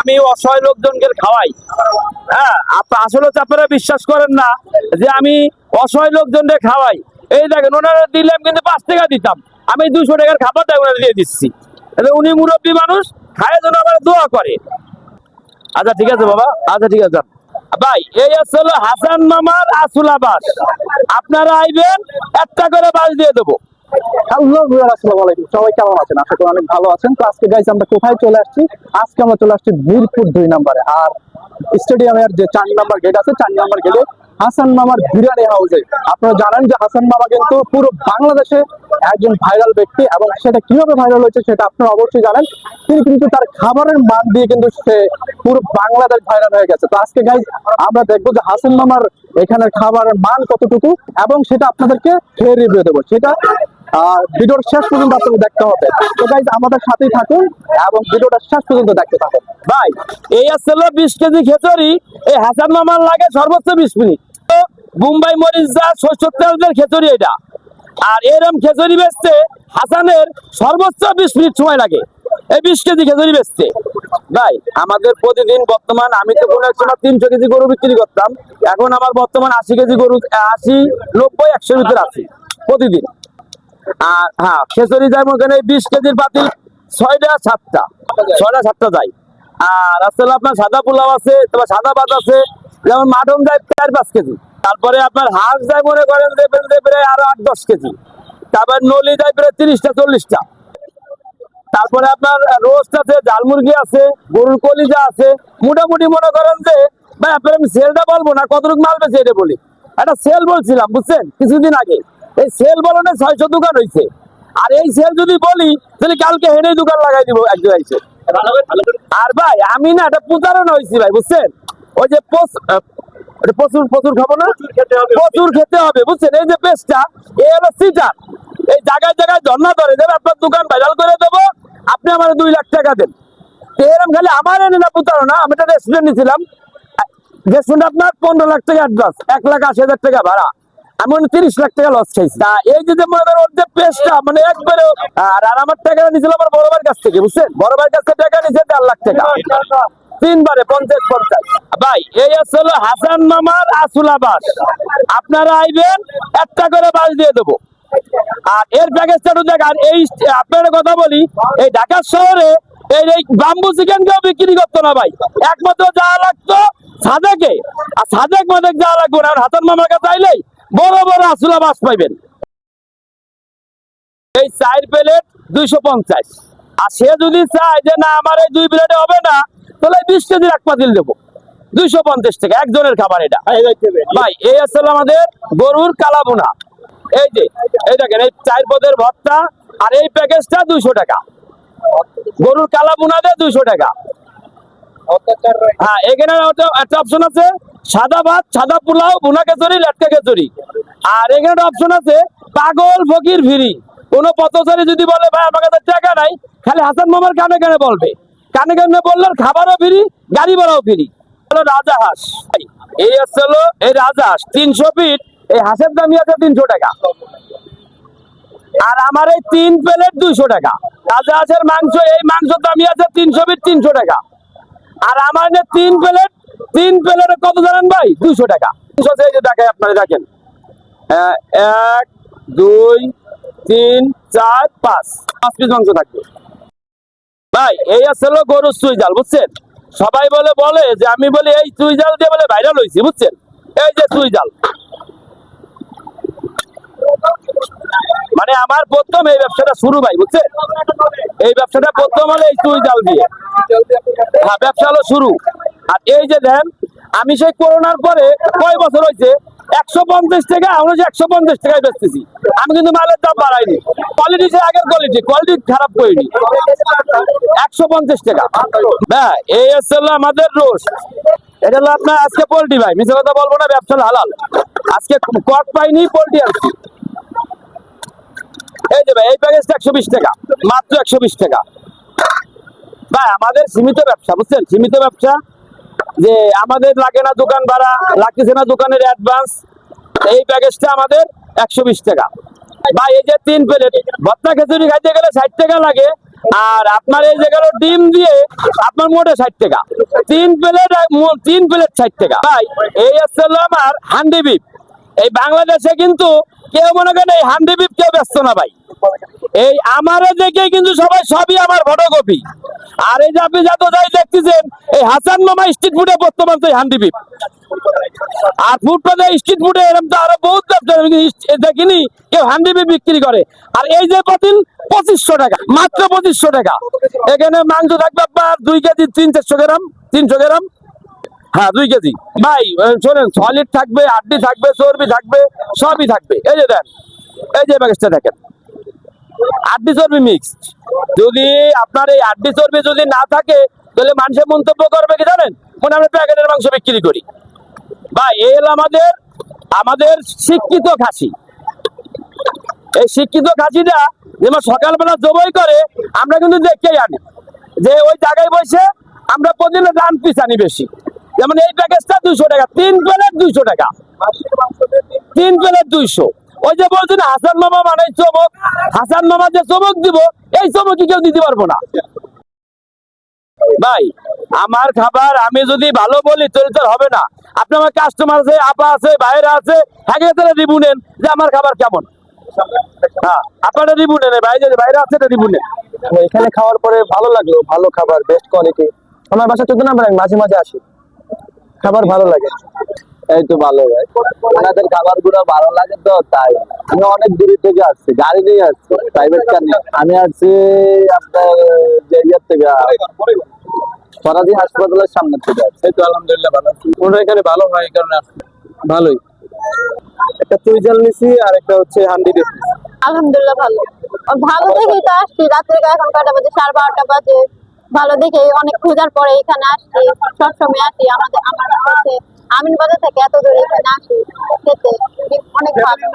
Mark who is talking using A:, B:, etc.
A: আমি অসহায় লোকজনকে খাওয়াই। হ্যাঁ, আসলে আপনারা বিশ্বাস করেন না যে আমি অসহায় লোকজনকে খাওয়াই। এই দেখেন, ওনারা দিলাম কিন্তু 5 টাকা দিতাম, আমি 200 টাকার খাবারটা ওনারা দিয়ে দিচ্ছি। উনি মুরব্বী মানুষ, খায় যেন আমার দোয়া করে। আচ্ছা ঠিক আছে বাবা, আচ্ছা ঠিক আছে ভাই। এই আসলে হাসান মামার আসল আবাস। আপনারা আইবেন, একটা করে বাস দিয়ে দেবো।
B: হ্যালো ভিউয়ার, আসসালামু আলাইকুম। সবাই কেমন আছেন? আশা করি অনেক ভালো আছেন। তো আজকে গাইস আমরা কোথায় চলে আসছি? আজকে আমরা চলে আসছি মিরপুর 2 নম্বরে। আর স্টেডিয়ামের যে 4 নম্বর গেট আছে, 4 নম্বর গেটে হাসান মামার বিরিয়ানি হাউসে। আপনারা জানেন যে হাসান মামা কিন্তু পুরো বাংলাদেশে একজন ভাইরাল ব্যক্তি, এবং সেটা কিভাবে ভাইরাল হয়েছে সেটা আপনারা অবশ্যই জানেন। তিনি কিন্তু তার খাবারের মান দিয়ে কিন্তু সে পুরো বাংলাদেশ ভাইরাল হয়ে গেছে। তো আজকে গাইস আমরা দেখবো যে হাসান মামার এখানের খাবারের মান কতটুকু, এবং সেটা আপনাদেরকে খেয়ে রিভিউ দেবো। সেটা ভিডিওর শেষ পর্যন্ত আপনাদের দেখতে হবে। তো গাইস আমাদের সাথেই থাকুন এবং ভিডিওটা শেষ পর্যন্ত দেখতে থাকুন।
A: ভাই এই আসলে 20 কেজি খিচুড়ি এই হাসান মামার লাগে সর্বোচ্চ 20 মিনিট। মুম্বাই মরিচ যা সরষের তেলের খিচুড়ি এটা, আর এরম খিচুড়ি বেচতে হাসানের সর্বোচ্চ 20 মিনিট সময় লাগে এই 20 কেজি খিচুড়ি বেচতে। ভাই আমাদের প্রতিদিন বর্তমান, আমি তো কোনো এক সময় 300 কেজি গরু বিক্রি করতাম, এখন আমার বর্তমান 80 কেজি গরু, 80, 90, 100 ভিতরে আছে প্রতিদিন। আর হ্যাঁ, খিচুড়ি যায় ওখানে 20 কেজির পাতিল 6টা 7টা যায়। আর আসলে আপনার সাদা পোলাও আছে, তারপর সাদা ভাত আছে, যেমন মাটন যায় 4-5 কেজি। তারপরে আপনার হাঁস যায় মনে করেন যে প্রায় আরো 8-10 কেজি। তারপর নলি যায় প্রায় 30টা 40টা। তারপরে আপনার রোস্ট আছে, জাল মুরগি আছে, গরুর কলিজা আছে। মোটামুটি মনে করেন যে ভাই আপনার আমি সেলটা বলবো না, কতটুকু মাল বেছে এটা বলি। একটা সেল বলছিলাম বুঝছেন কিছুদিন আগে, এই সেল বলনে 600 দোকান হয়েছে। আর এই সেল যদি বলি তাহলে কালকে হেনেই দোকান লাগাই দিব একজন আইসে। আর ভাই আমি না এটা প্রতারণা হয়েছি ভাই বুঝছেন। ওই যে প্রচুর প্রচুর খাবো না, প্রচুর খেতে হবে বুঝছেন। এই যে পেস্টটা এই হলো সিটার, এই জায়গায় জায়গায় ধর্ণা ধরে দেবে, আপনার দোকান ভাইরাল করে দেবো, আপনি আমার 2 লাখ টাকা দেন। এরকম খালি আমার এনে না প্রতারণা। আমি একটা রেস্টুরেন্ট নিয়েছিলাম, রেস্টুরেন্ট আপনার 15 লাখ টাকা অ্যাডভান্স, 1,80,000 টাকা ভাড়া, আমি 30 লাখ টাকা লস খাইছি। তা এই যে মনে করেন ওর যে পেস্টটা মানে একবারে, আর আমার টাকা নিয়েছিল আমার বড় ভাইয়ের কাছ থেকে বুঝছেন। বড় ভাইয়ের কাছ থেকে টাকা নিয়েছে 4 লাখ টাকা, 3 বারে 50-50। ভাই এই আসলে হাসান মামার আসল আবাস। আপনারা আইবেন, একটা করে বাস দিয়ে দেবো। আর এর প্যাকেজটা দেখান। এই আপনার কথা বলি, এই ঢাকা শহরে এই বাম্বু চিকেন কেউ বিক্রি করতো না ভাই, একমাত্র যাওয়া লাগতো সাদেকে। আর সাদেক মাদেক যাওয়া লাগবে না, হাসান মামার কাছে আইলেই বড় বড় আসল আবাস পাইবেন। এই 4 প্লেট 250। আর সে যদি চায় যে না আমার এই 2 প্লেটে হবে না, তাহলে 20 কেজির এক পাতিল দেবো, 250 টাকা একজনের খাবার। এটা ভাই এই আসলে আমাদের গরুর কালাবোনা। এই যে এই দেখেন, এই 4 পদের ভর্তা, আর এই প্যাকেজটা 200 টাকা। গরুর কালাবোনা দিয়ে 200 টাকা। হ্যাঁ, এখানে একটা অপশন আছে সাদা ভাত, সাদা পোলাও, ভুনা খিচুড়ি, লেটকা খিচুড়ি। আর এখানে একটা অপশন আছে পাগল ফকির ফ্রি। কোন পথচারী যদি বলে ভাই আমার কাছে টাকা নাই, খালি হাসান মামার কানে কানে বলবে, কানে কানে বললে খাবারও ফ্রি, গাড়ি ভাড়াও ফ্রি। হলো রাজা হাঁস। এই হলো এই রাজা হাঁস 300 ফিট, এই হাঁসের দামই আছে 300 টাকা। আর আমার এই 3 প্লেট 200 টাকা। রাজা হাঁসের মাংস, এই মাংসের দামই আছে 300 ফিট 300 টাকা। আর আমার 3 প্লেটে কত জানেন ভাই? 200 টাকা। 200 এই যে দেখাই আপনারা, দেখেন 1 2 3 4 5 পিস মাংস থাকবে। ভাই এই আসলে গরুর চুই জাল বুঝছেন। সবাই বলে যে আমি বলি এই চুই জাল দিয়ে বলে ভাইরাল হয়েছি বুঝছেন। এই যে চুই জাল, মানে আমার প্রথম এই ব্যবসাটা শুরু ভাই বুঝছেন। এই ব্যবসাটা প্রথম হলো এই চুই জাল দিয়ে। হ্যাঁ, ব্যবসা হলো শুরু। আর এই যে দেন, আমি সেই করোনার পরে কয় বছর হয়েছে 150 টাকা, আমরা 150 টাকায় বেচতেছি। আমি কিন্তু মালের দাম বাড়াইনি, কোয়ালিটি সে আগের কোয়ালিটি খারাপ করিনি। 150 টাকা। হ্যাঁ, এই হলো আমাদের রোস্ট। এটা হলো আপনার আজকে পোল্ট্রি ভাই, মিছে কথা বলবো না, ব্যবসা হালাল। আজকে কক পাইনি, পোল্ট্রি আনছি। এই যে ভাই এই প্যাকেজটা 120 টাকা, মাত্র 120 টাকা। ভাই আমাদের সীমিত ব্যবসা বুঝছেন, সীমিত ব্যবসা। যে আমাদের লাগে না দোকান ভাড়া, লাগতেছে না দোকানের অ্যাডভান্স। এই প্যাকেজটা আমাদের 120 টাকা। ভাই এই যে 3 প্লেট ভর্তা খিচুড়ি খাইতে গেলে 60 টাকা লাগে, আর আপনার এই যে গেল ডিম দিয়ে আপনার মোটে 60 টাকা, 3 প্লেট 60 টাকা। ভাই এই হচ্ছে হলো আমার হান্ডি বিফ। এই বাংলাদেশে কিন্তু কেউ মনে করেন এই হান্ডি বিফ কেউ ব্যস্ত না ভাই। এই আমারে দেখে কিন্তু সবই আমার ফটোকপি। আর এই যে আপনি যত যাই দেখতেছেন এই হাসান মামা স্ট্রিট ফুডে বর্তমান তো হান্ডি বিফ। আর ফুটপাতে স্ট্রিট ফুডে এরকম তো আরো বহুত দেখিনি কেউ হান্ডি বিফ বিক্রি করে। আর এই যে পাতিল 2500 টাকা, মাত্র 2500 টাকা। এখানে মাংস থাকবে আপনার 2 কেজি 300-400 গ্রাম, 300 গ্রাম, হ্যাঁ 2 কেজি। ভাই শোনেন, সলিড থাকবে, আড্ডি থাকবে, চর্বি থাকবে, সবই থাকবে। এই যে দেন, এই যে প্যাকেজটা দেখেন, আড্ডি চর্বি মিক্সড। যদি আপনার এই আড্ডি চর্বি যদি না থাকে তাহলে মানুষের মন্তব্য করবে কি জানেন, মনে আমরা প্যাকেটের মাংস বিক্রি করি। ভাই এই হলো আমাদের শিক্ষিত খাসি। এই শিক্ষিত খাসিটা যেমন সকালবেলা জবাই করে আমরা কিন্তু দেখেই আনি যে ওই জায়গায় বসে আমরা প্রতিদিন রান পিস আনি বেশি। যেমন এই প্যাকেজটা 200 টাকা, 3 প্লেট 200 টাকা, 3 প্লেট 200। ওই যে বলছেন হাসান মামা মানে চমক, হাসান মামা যে চমক দিব এই চমকই কেউ দিতে পারবো না। ভাই আমার খাবার আমি যদি ভালো বলি তাহলে তো হবে না। আপনি আমার কাস্টমার আছে, আপা আছে, ভাইরা আছে, হ্যাঁ তারা রিভিউ নেন যে আমার খাবার কেমন। হ্যাঁ আপনারা রিভিউ নেন, ভাই যে বাইরে আছে এটা রিভিউ নেন।
B: এখানে খাওয়ার পরে ভালো লাগলো, ভালো খাবার, বেস্ট কোয়ালিটি। আমার বাসা 14 নম্বর, আমি মাঝে মাঝে আসি, খাবার ভালো লাগে।
C: এই তো ভালো ভাই, ওনাদের খাবার গুলো ভালো লাগে তো তাই। আমি অনেক দূর থেকে আসছি, গাড়ি নিয়ে আসছি, প্রাইভেট কার নিয়ে। আমি আসছি আপনার যে ইয়ার থেকে, ফরাদি হাসপাতালের সামনে থেকে আসছি।
B: এই তো আলহামদুলিল্লাহ ভালো আছি। ওরা এখানে ভালো হয় এই কারণে আসছি। ভালোই। একটা চুইজাল নিছি আর একটা হচ্ছে হান্ডি বিফ।
D: আলহামদুলিল্লাহ ভালো। ভালো দেখেই তো আসছি, রাত্রে এখন কয়টা বাজে, 12:30 বাজে। ভালো দেখে অনেক খোঁজার পরে এখানে আসছি, সবসময় আসি। আমার কাছে আমিনবাজার থেকে এত দূরে এখানে আসি খেতে, অনেক ভালো।